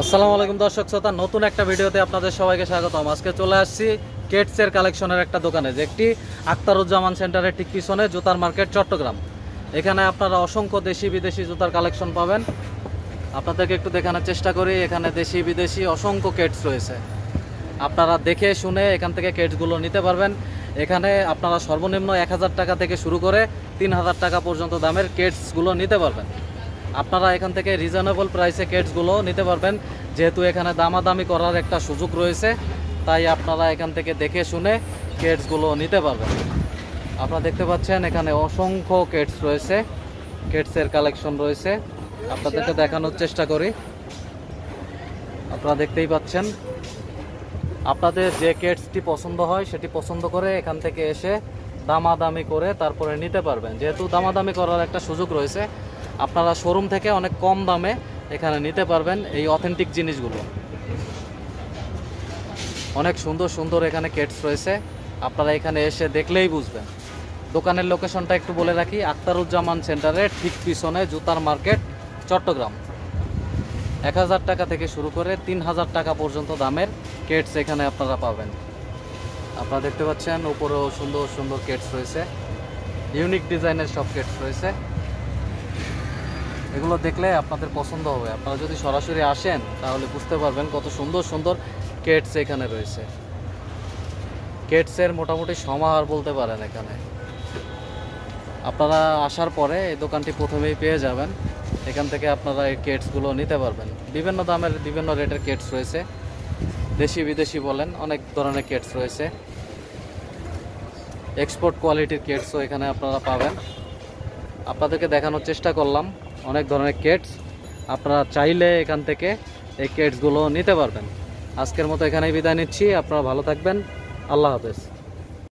আসসালামু আলাইকুম দর্শক শ্রোতা, নতুন একটা ভিডিওতে আপনাদের সবাইকে স্বাগতম। আজকে চলে আসছি কেটসের কালেকশনের একটা দোকানে, যেটি আখতারুজ্জামান সেন্টারের ঠিক পিছনে, জুতার মার্কেট, চট্টগ্রাম। এখানে আপনারা অসংখ্য দেশি বিদেশি জুতার কালেকশন পাবেন। আপনাদেরকে একটু দেখানোর চেষ্টা করি। এখানে দেশি বিদেশি অসংখ্য কেটস রয়েছে, আপনারা দেখে শুনে এখান থেকে কেটসগুলো নিতে পারবেন। এখানে আপনারা সর্বনিম্ন 1000 টাকা থেকে শুরু করে 3000 টাকা পর্যন্ত দামের কেটসগুলো নিতে পারবেন। আপনারা এখান থেকে রিজনেবল প্রাইসে কেটসগুলো নিতে পারবেন, যেহেতু এখানে দামাদামি করার একটা সুযোগ রয়েছে, তাই আপনারা এখান থেকে দেখে শুনে কেটসগুলো নিতে পারবেন। আপনারা দেখতে পাচ্ছেন এখানে অসংখ্য কেটস রয়েছে, কেটসের কালেকশন রয়েছে। আপনাদেরকে দেখানোর চেষ্টা করি। আপনারা দেখতেই পাচ্ছেন, আপনাদের যে কেটসটি পছন্দ হয় সেটি পছন্দ করে এখান থেকে এসে দামাদামি করে তারপরে নিতে পারবেন। যেহেতু দামাদামি করার একটা সুযোগ রয়েছে, আপনারা শোরুম থেকে অনেক কম দামে এখানে নিতে পারবেন এই অথেন্টিক জিনিসগুলো। অনেক সুন্দর সুন্দর এখানে কেটস রয়েছে, আপনারা এখানে এসে দেখলেই বুঝবেন। দোকানের লোকেশনটা একটু বলে রাখি, আখতারুজ্জামান সেন্টারের ঠিক পিছনে, জুতার মার্কেট, চট্টগ্রাম। 1000 টাকা থেকে শুরু করে 3000 টাকা পর্যন্ত দামের কেটস এখানে আপনারা পাবেন। আপনারা দেখতে পাচ্ছেন উপরেও সুন্দর সুন্দর কেটস রয়েছে, ইউনিক ডিজাইনের সব কেটস রয়েছে। এগুলো দেখলে আপনাদের পছন্দ হবে। আপনারা যদি সরাসরি আসেন তাহলে বুঝতে পারবেন কত সুন্দর সুন্দর কেটস এখানে রয়েছে। কেটসের মোটামুটি সমাহার বলতে পারেন এখানে। আপনারা আসার পরে এই দোকানটি প্রথমেই পেয়ে যাবেন। এখান থেকে আপনারা এই কেটসগুলো নিতে পারবেন। বিভিন্ন দামের বিভিন্ন রেটের কেটস রয়েছে, দেশি বিদেশি বলেন, অনেক ধরনের কেটস রয়েছে। এক্সপোর্ট কোয়ালিটির কেটসও এখানে আপনারা পাবেন। আপনাদেরকে দেখানোর চেষ্টা করলাম অনেক ধরনের কেটস। আপনারা চাইলে এখান থেকে এই কেটসগুলো নিতে পারবেন। আজকের মতো এখানেই বিদায় নিচ্ছি। আপনারা ভালো থাকবেন। আল্লাহ হাফেজ।